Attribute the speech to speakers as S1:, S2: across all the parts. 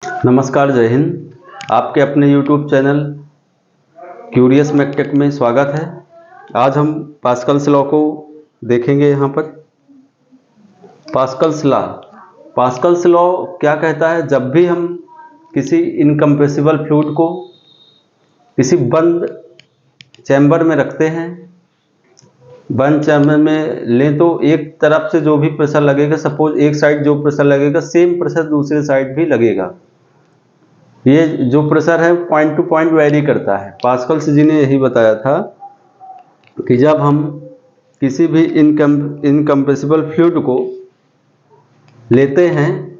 S1: नमस्कार, जय हिंद। आपके अपने YouTube चैनल क्यूरियस मैकटेक में स्वागत है। आज हम पास्कल्स लॉ को देखेंगे। यहाँ पर पास्कल्स लॉ क्या कहता है? जब भी हम किसी इनकम्प्रेसिबल फ्लूइड को किसी बंद चैम्बर में रखते हैं, बंद चैम्बर में लें तो एक तरफ से जो भी प्रेशर लगेगा, सपोज एक साइड जो प्रेशर लगेगा सेम प्रेशर दूसरे साइड भी लगेगा। ये जो प्रेशर है पॉइंट टू पॉइंट वेरी करता है। पास्कल्स जी ने यही बताया था कि जब हम किसी भी इनकम्प्रेसिबल फ्लूइड को लेते हैं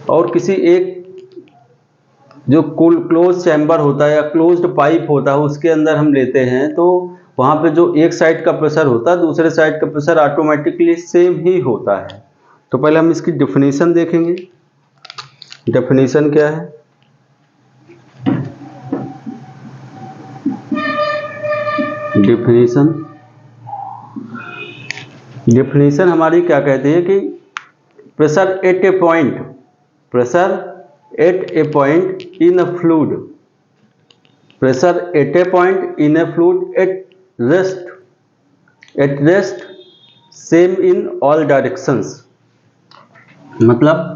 S1: और किसी एक जो क्लोज चैम्बर होता है या क्लोज्ड पाइप होता है उसके अंदर हम लेते हैं, तो वहाँ पे जो एक साइड का प्रेशर होता है दूसरे साइड का प्रेशर ऑटोमेटिकली सेम ही होता है। तो पहले हम इसकी डेफिनेशन देखेंगे। डेफिनेशन क्या है? डेफिनेशन हमारी क्या कहती है कि pressure at a point in a fluid, pressure at a point in a fluid at rest same in all directions. मतलब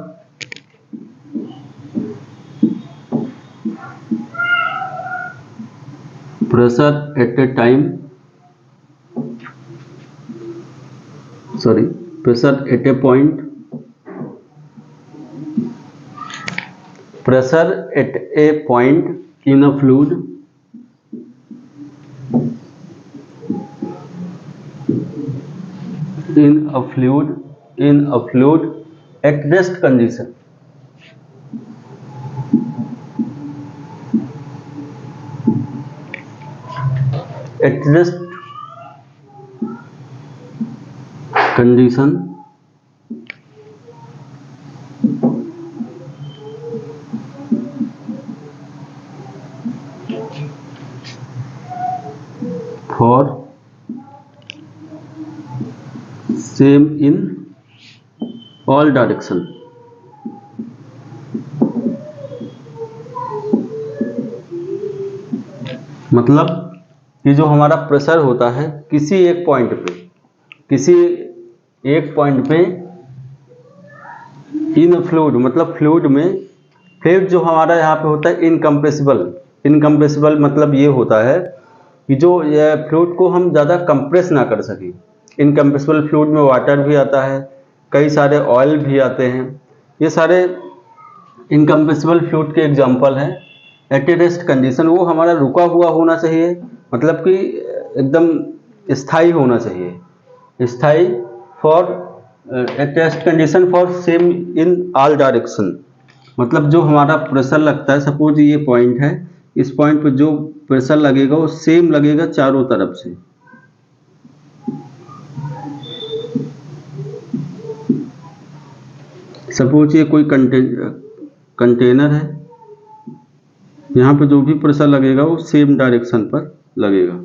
S1: pressure at a point in a fluid at rest condition, for same in all direction। मतलब कि जो हमारा pressure होता है किसी एक point पे इन फ्लूइड, मतलब फ्लूइड जो हमारा यहाँ पे होता है इनकम्प्रेसिबल मतलब ये होता है कि जो फ्लूइड को हम ज़्यादा कंप्रेस ना कर सकें। इनकम्प्रेसिबल फ्लूइड में वाटर भी आता है, कई सारे ऑयल भी आते हैं। ये सारे इनकम्प्रेसिबल फ्लूइड के एग्जांपल हैं। एट ए रेस्ट कंडीशन, वो हमारा रुका हुआ होना चाहिए, मतलब कि एकदम स्थायी होना चाहिए। स्थायी for at rest condition for same in all direction, मतलब जो हमारा प्रेशर लगता है, सपोज ये पॉइंट है, इस पॉइंट पर जो प्रेशर लगेगा वो सेम लगेगा चारों तरफ से। सपोज ये कोई कंटेनर है, यहाँ पे जो भी प्रेशर लगेगा वो सेम डायरेक्शन पर लगेगा।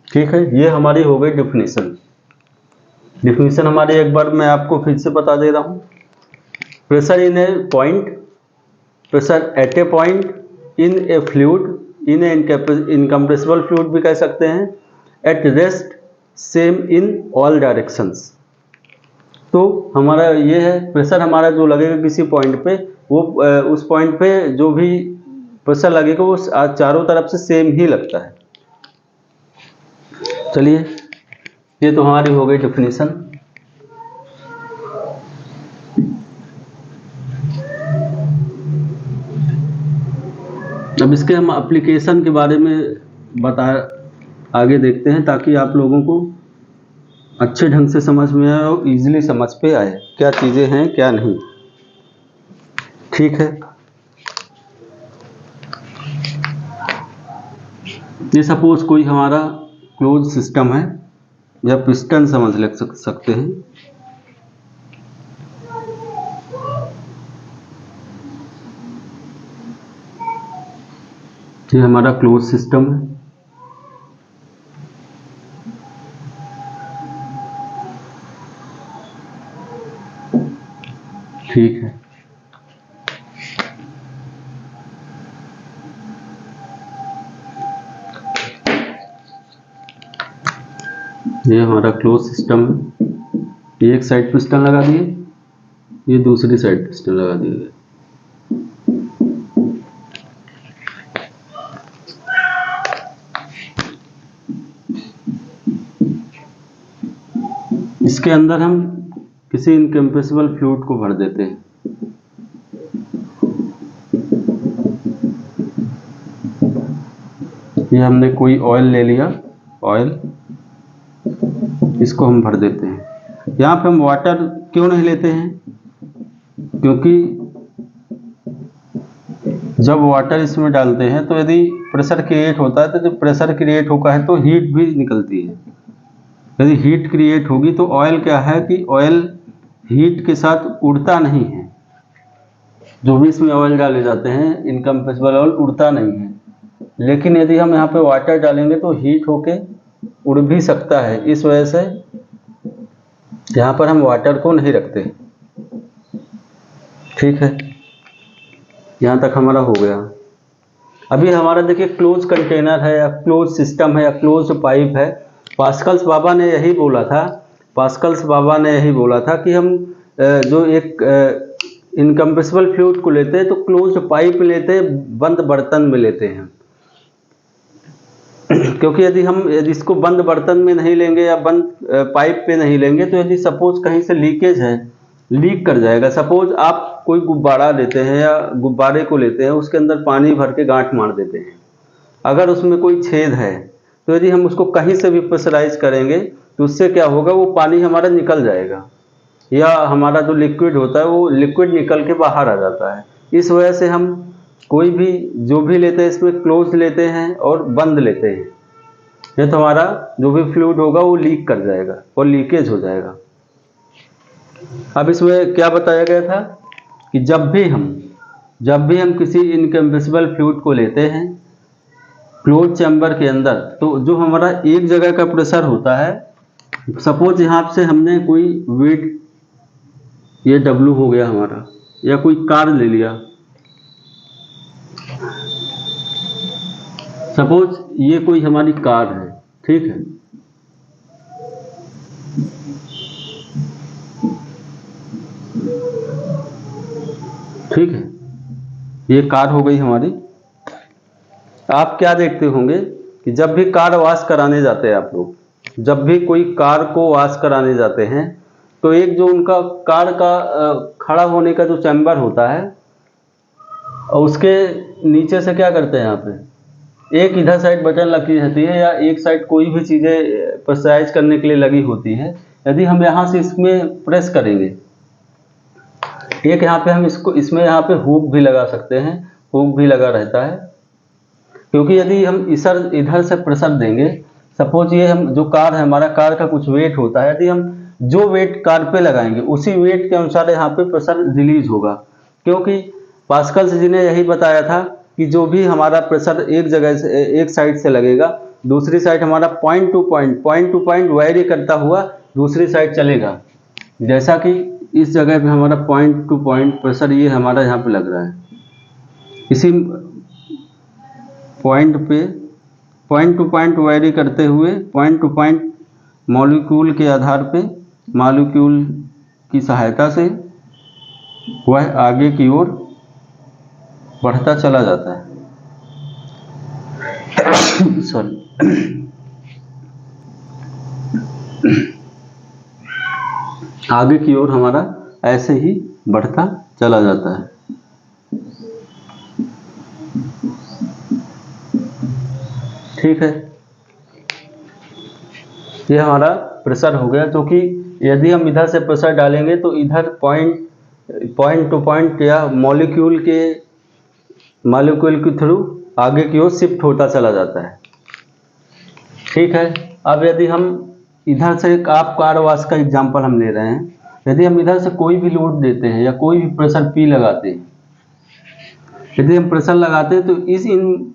S1: ठीक है, ये हमारी हो गई डिफिनीशन हमारी एक बार मैं आपको फिर से बता दे रहा हूँ। Pressure at a point in A fluid, in incompressible fluid भी कह सकते हैं, eight rest same in all directions. तो हमारा ये है, प्रेशर हमारा जो लगेगा किसी पॉइंट पे, वो उस पॉइंट पे जो भी प्रेशर लगेगा वो चारों तरफ से सेम ही लगता है। चलिए, ये तो हमारी हो गई डेफिनेशन। अब इसके हम एप्लीकेशन के बारे में आगे देखते हैं, ताकि आप लोगों को अच्छे ढंग से समझ में आए और इजीली समझ पे आए क्या चीज़ें हैं क्या नहीं। ठीक है, ये सपोज कोई हमारा क्लोज सिस्टम है, या पिस्टन समझ सकते हैं। ये हमारा क्लोज सिस्टम है। ठीक है, ये हमारा क्लोज सिस्टम है। ये एक साइड पिस्टन लगा दिए, ये दूसरी साइड पिस्टन लगा दिए। इसके अंदर हम किसी इनकम्प्रेसिबल फ्लूइड को भर देते हैं। ये हमने कोई ऑयल ले लिया, ऑयल, इसको हम भर देते हैं। यहाँ पे हम वाटर क्यों नहीं लेते हैं? क्योंकि जब वाटर इसमें डालते हैं तो यदि प्रेशर क्रिएट होता है, तो जब प्रेशर क्रिएट होता है तो हीट भी निकलती है। यदि हीट क्रिएट होगी तो ऑयल क्या है कि ऑयल हीट के साथ उड़ता नहीं है। जो भी इसमें ऑयल डाले जाते हैं इनकम्प्रेसिबल ऑयल उड़ता नहीं है, लेकिन यदि हम यहाँ पे वाटर डालेंगे तो हीट होके उड़ भी सकता है। इस वजह से यहाँ पर हम वाटर को नहीं रखते। ठीक है, यहाँ तक हमारा हो गया। अभी हमारा देखिए क्लोज कंटेनर है या क्लोज सिस्टम है या क्लोज पाइप है। पास्कल्स बाबा ने यही बोला था कि हम जो एक इनकम्प्रेसिबल फ्लूइड को लेते हैं तो क्लोज पाइप लेते हैं, बंद बर्तन में लेते हैं। क्योंकि यदि इसको बंद बर्तन में नहीं लेंगे या बंद पाइप पे नहीं लेंगे तो यदि सपोज कहीं से लीकेज है, लीक कर जाएगा। सपोज आप कोई गुब्बारा लेते हैं या गुब्बारे को लेते हैं, उसके अंदर पानी भर के गांठ मार देते हैं। अगर उसमें कोई छेद है तो यदि हम उसको कहीं से भी प्रेशराइज करेंगे तो उससे क्या होगा, वो पानी हमारा निकल जाएगा या हमारा जो लिक्विड होता है वो लिक्विड निकल के बाहर आ जाता है। इस वजह से हम कोई भी जो भी लेते हैं इसमें क्लोज लेते हैं और बंद लेते हैं। नहीं तो हमारा जो भी फ्लूइड होगा वो लीक कर जाएगा और लीकेज हो जाएगा। अब इसमें क्या बताया गया था कि जब भी हम किसी इनकम्प्रेसिबल फ्लूइड को लेते हैं क्लोज चैम्बर के अंदर, तो जो हमारा एक जगह का प्रेशर होता है, सपोज यहाँ से हमने कोई वेट, ये W हो गया हमारा, या कोई कार ले लिया, सपोज ये कोई हमारी कार है। ठीक है, ये कार हो गई हमारी। आप क्या देखते होंगे कि जब भी कार वॉश कराने जाते हैं आप लोग, जब भी कोई कार को वॉश कराने जाते हैं तो एक जो उनका कार का खड़ा होने का जो चैम्बर होता है, और उसके नीचे से क्या करते हैं, यहाँ पे एक इधर साइड बटन लगी रहती है या एक साइड कोई भी चीज़ें प्रेशराइज करने के लिए लगी होती है। यदि हम यहाँ से इसमें प्रेस करेंगे, एक यहाँ पे हम इसमें यहाँ पे हुक भी लगा सकते हैं, हुक भी लगा रहता है। क्योंकि यदि हम इधर से प्रेशर देंगे, सपोज ये हम जो कार है, हमारा कार का कुछ वेट होता है, यदि हम जो वेट कार पे लगाएंगे उसी वेट के अनुसार यहाँ पे प्रेशर रिलीज होगा। क्योंकि पास्कल्स जी ने यही बताया था कि जो भी हमारा प्रेशर एक जगह से, एक साइड से लगेगा, दूसरी साइड हमारा पॉइंट टू पॉइंट वेरी करता हुआ दूसरी साइड चलेगा। जैसा कि इस जगह पे हमारा पॉइंट टू पॉइंट प्रेशर ये हमारा यहाँ पे लग रहा है, इसी पॉइंट पे पॉइंट टू पॉइंट वेरी करते हुए पॉइंट टू पॉइंट मॉलिक्यूल के आधार पे, मॉलिक्यूल की सहायता से वह आगे की ओर बढ़ता चला जाता है। सॉरी, आगे की ओर हमारा ऐसे ही बढ़ता चला जाता है। ठीक है, ये हमारा प्रेशर हो गया। क्योंकि यदि हम इधर से प्रेशर डालेंगे तो इधर पॉइंट टू पॉइंट या मॉलिक्यूल के थ्रू आगे की ओर शिफ्ट होता चला जाता है। ठीक है, अब यदि हम इधर से, आप कार वॉश का एग्जांपल हम ले रहे हैं, यदि हम इधर से कोई भी लोड देते हैं या कोई भी प्रेशर P लगाते हैं, यदि हम प्रेशर लगाते हैं तो इन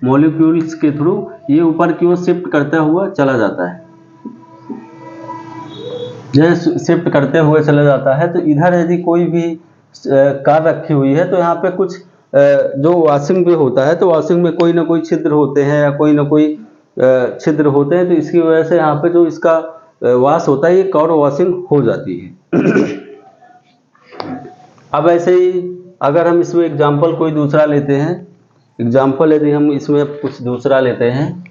S1: मॉलिक्यूल्स के थ्रू ये ऊपर की ओर शिफ्ट करता हुआ चला जाता है। जैसे शिफ्ट करते हुए चला जाता है तो इधर यदि कोई भी कार रखी हुई है तो यहाँ पे कुछ जो वॉशिंग भी होता है तो वॉशिंग में कोई ना कोई छिद्र होते हैं या कोई ना कोई छिद्र होते हैं, तो इसकी वजह से यहाँ पे जो इसका वॉश होता है ये कवर वॉशिंग हो जाती है। अब ऐसे ही अगर हम इसमें एग्जाम्पल कोई दूसरा लेते हैं, एग्जाम्पल यदि हम इसमें कुछ दूसरा लेते हैं,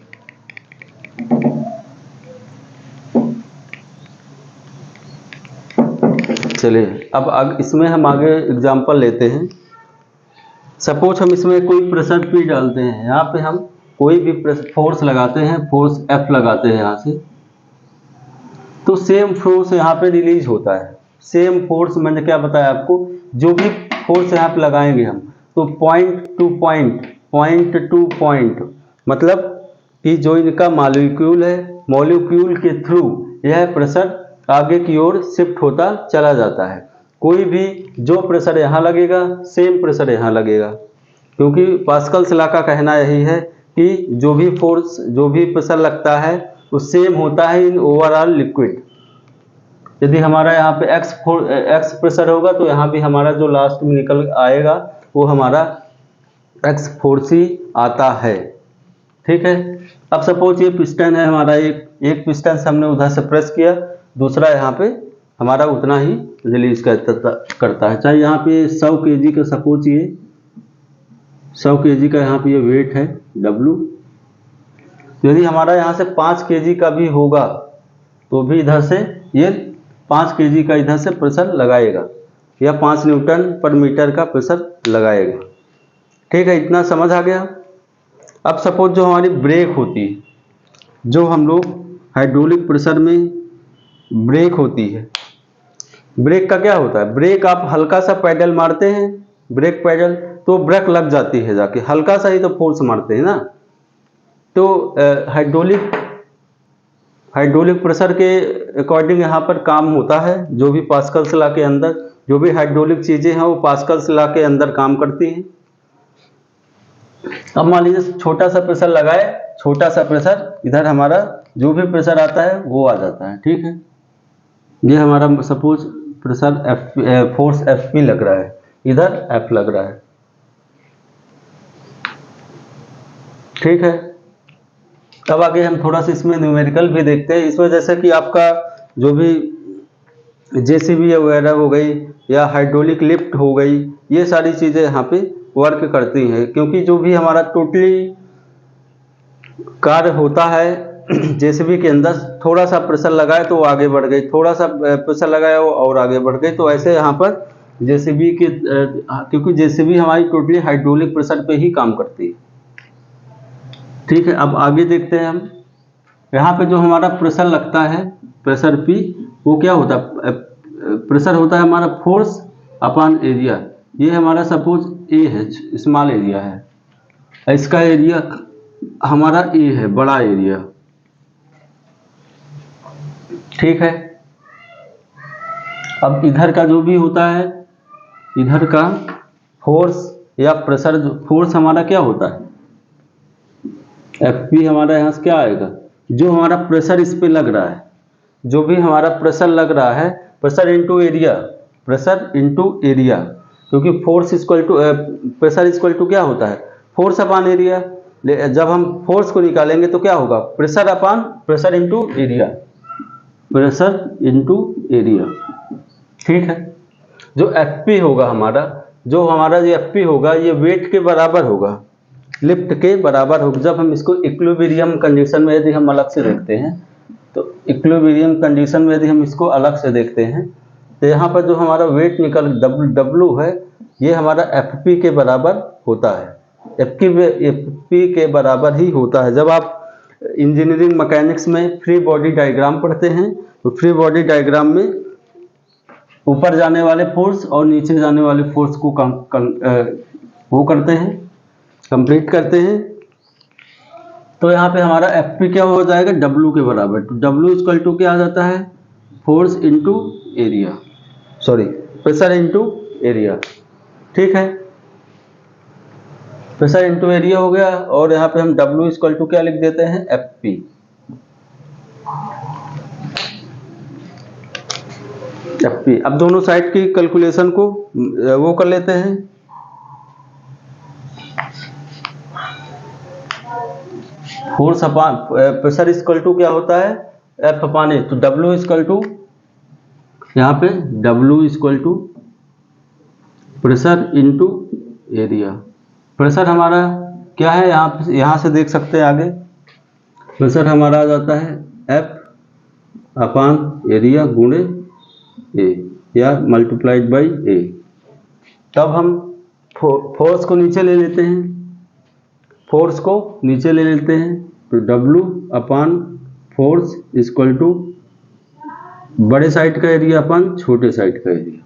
S1: चलिए अब इसमें हम आगे एग्जाम्पल लेते हैं। सपोज हम इसमें कोई प्रेशर P डालते हैं, यहाँ पे हम कोई भी फोर्स लगाते हैं, फोर्स F लगाते हैं यहाँ से, तो सेम फोर्स यहाँ पे रिलीज होता है। सेम फोर्स मैंने क्या बताया आपको, जो भी फोर्स यहाँ पे लगाएंगे हम, तो point two point, point two point, मतलब कि जो इनका मॉलिक्यूल है, मॉलिक्यूल के थ्रू यह प्रेशर आगे की ओर शिफ्ट होता चला जाता है। कोई भी जो प्रेशर यहाँ लगेगा सेम प्रेशर यहाँ लगेगा, क्योंकि पास्कल्स लॉ का कहना यही है कि जो भी फोर्स, जो भी प्रेशर लगता है वो सेम होता है इन ओवरऑल लिक्विड। यदि हमारा यहाँ पे एक्स प्रेशर होगा तो यहाँ भी हमारा जो लास्ट में निकल आएगा वो हमारा एक्स फोर्स ही आता है। ठीक है। अब सपोज ये पिस्टन है हमारा, एक पिस्टन से हमने उधर से प्रेस किया, दूसरा यहाँ पे हमारा उतना ही रिलीज करता है। चाहे यहाँ पे 100 kg का, सपोज ये 100 kg का यहाँ पे ये वेट है W, यदि हमारा यहाँ से 5 kg का भी होगा तो भी इधर से ये 5 kg का इधर से प्रेशर लगाएगा, या 5 न्यूटन पर मीटर का प्रेशर लगाएगा। ठीक है, इतना समझ आ गया। अब सपोज जो हमारी ब्रेक होती है, जो हम लोग हाइड्रोलिक प्रेशर में ब्रेक होती है, ब्रेक का क्या होता है, ब्रेक आप हल्का सा पैडल मारते हैं, ब्रेक पैडल, तो ब्रेक लग जाती है जाके, हल्का सा ही तो फोर्स मारते हैं ना। तो हाइड्रोलिक प्रेशर के अकॉर्डिंग यहाँ पर काम होता है। जो भी पास्कल्स लॉ के अंदर जो भी हाइड्रोलिक चीजें हैं वो पास्कल्स लॉ के अंदर काम करती हैं। अब मान लीजिए छोटा सा प्रेशर लगाए, छोटा सा प्रेशर, इधर हमारा जो भी प्रेशर आता है वो आ जाता है। ठीक है, ये हमारा सपोज प्रेशर फोर्स FP लग रहा है, इधर F लग रहा है। ठीक है, अब आगे हम थोड़ा सा इसमें न्यूमेरिकल भी देखते हैं। इसमें जैसे कि आपका जो भी JCB वगैरह हो गई या हाइड्रोलिक लिफ्ट हो गई, ये सारी चीज़ें यहाँ पे वर्क करती हैं, क्योंकि जो भी हमारा टोटली कार्य होता है JCB के अंदर, थोड़ा सा प्रेशर लगाए तो वो आगे बढ़ गई, थोड़ा सा प्रेशर लगाया वो और आगे बढ़ गई। तो ऐसे यहाँ पर JCB के, क्योंकि JCB हमारी टोटली हाइड्रोलिक प्रेशर पे ही काम करती है। ठीक है, अब आगे देखते हैं हम। यहाँ पे जो हमारा प्रेशर लगता है, प्रेशर P, वो क्या होता है, प्रेशर होता है हमारा फोर्स अपॉन एरिया। ये हमारा सपोज A है, स्मॉल एरिया है, इसका एरिया हमारा A है, बड़ा एरिया। ठीक है, अब इधर का जो भी होता है, इधर का फोर्स या प्रेशर, फोर्स हमारा क्या होता है, FP हमारा यहाँ से क्या आएगा, जो हमारा प्रेशर इस पे लग रहा है, जो भी हमारा प्रेशर लग रहा है, pressure into area, pressure into area, क्योंकि force equal to pressure equal to क्या होता है, फोर्स अपॉन एरिया। जब हम फोर्स को निकालेंगे तो क्या होगा, pressure upon pressure into area, pressure into area. ठीक है, जो FP होगा हमारा, जो FP होगा, ये वेट के बराबर होगा, लिफ्ट के बराबर होगा। जब हम इसको इक्विलिब्रियम कंडीशन में यदि हम अलग से देखते हैं, तो इक्विलिब्रियम कंडीशन में यदि हम इसको अलग से देखते हैं, तो यहाँ पर जो हमारा वेट निकल W है, ये हमारा FP के बराबर होता है, FP के बराबर ही होता है। जब आप इंजीनियरिंग मैकेनिक्स में फ्री बॉडी डायग्राम पढ़ते हैं, तो फ्री बॉडी डायग्राम में ऊपर जाने वाले फोर्स और नीचे जाने वाले फोर्स को वो करते हैं, कंप्लीट करते हैं। तो यहाँ पे हमारा FP क्या हो जाएगा, W के बराबर। तो W इक्वल टू क्या आ जाता है, force into area, sorry pressure into area. ठीक है, प्रेशर इंटू एरिया हो गया, और यहाँ पे हम W इक्वल टू क्या लिख देते हैं, FP। अब दोनों साइड की कैलकुलेशन को वो कर लेते हैं। Force upon pressure equal to क्या होता है, एफ अपान ए। तो डब्ल्यू इक्वल टू, यहाँ पे W equal to pressure into area. Pressure हमारा क्या है, यहाँ से देख सकते हैं आगे, प्रेशर हमारा आ जाता है एफ अपान एरिया गुणे ए या मल्टीप्लाइड बाई ए। तब हम फोर्स को नीचे ले लेते हैं, फोर्स को नीचे ले लेते हैं। तो W upon force equal to बड़े साइड का एरिया अपान छोटे साइड का एरिया,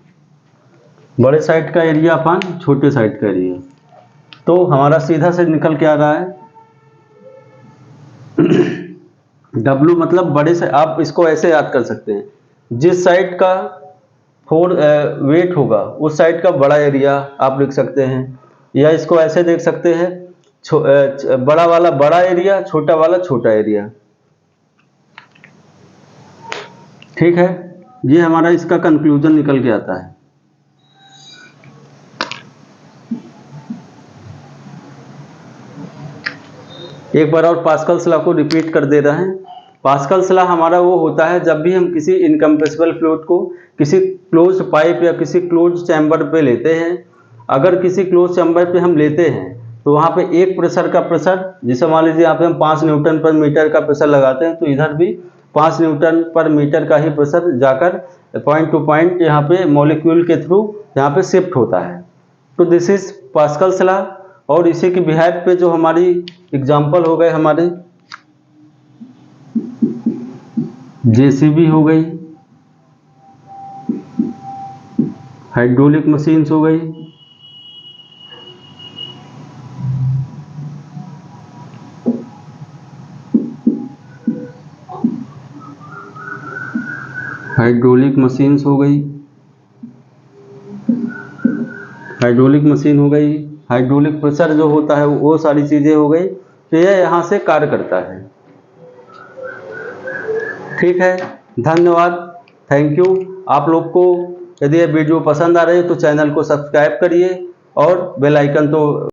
S1: बड़े साइड का एरिया अपान छोटे साइड का एरिया। तो हमारा सीधा से निकल के आ रहा है W मतलब बड़े से, आप इसको ऐसे याद कर सकते हैं, जिस साइड का वेट होगा उस साइड का बड़ा एरिया आप लिख सकते हैं, या इसको ऐसे देख सकते हैं, बड़ा वाला बड़ा एरिया, छोटा वाला छोटा एरिया। ठीक है, ये हमारा इसका कंक्लूजन निकल के आता है। एक बार और पास्कल्स लॉ को रिपीट कर दे रहे हैं। पास्कल्स लॉ हमारा वो होता है जब भी हम किसी इनकम्प्रेसिबल फ्लूइड को किसी क्लोज्ड पाइप या किसी क्लोज्ड चैम्बर पे लेते हैं, अगर किसी क्लोज चैम्बर पे हम लेते हैं तो वहाँ पे एक प्रेशर का प्रेशर, जैसे मान लीजिए यहाँ पे हम 5 न्यूटन पर मीटर का प्रेशर लगाते हैं, तो इधर भी 5 न्यूटन पर मीटर का ही प्रेशर जाकर पॉइंट टू पॉइंट यहाँ पे मॉलिक्यूल के थ्रू यहाँ पे शिफ्ट होता है। तो दिस इज पास्कल्स लॉ। और इसी के बिहाइव पे जो हमारी एग्जाम्पल हो गए, हमारे जेसीबी हो गई, हाइड्रोलिक मशीन्स हो गई, हाइड्रोलिक मशीन्स हो गई, हाइड्रोलिक मशीन हो गई, हाइड्रोलिक प्रेशर जो होता है वो सारी चीजें हो गई। तो यह यहाँ से कार्य करता है। ठीक है, धन्यवाद, थैंक यू। आप लोग को यदि यह वीडियो पसंद आ रही है तो चैनल को सब्सक्राइब करिए और बेल आइकन तो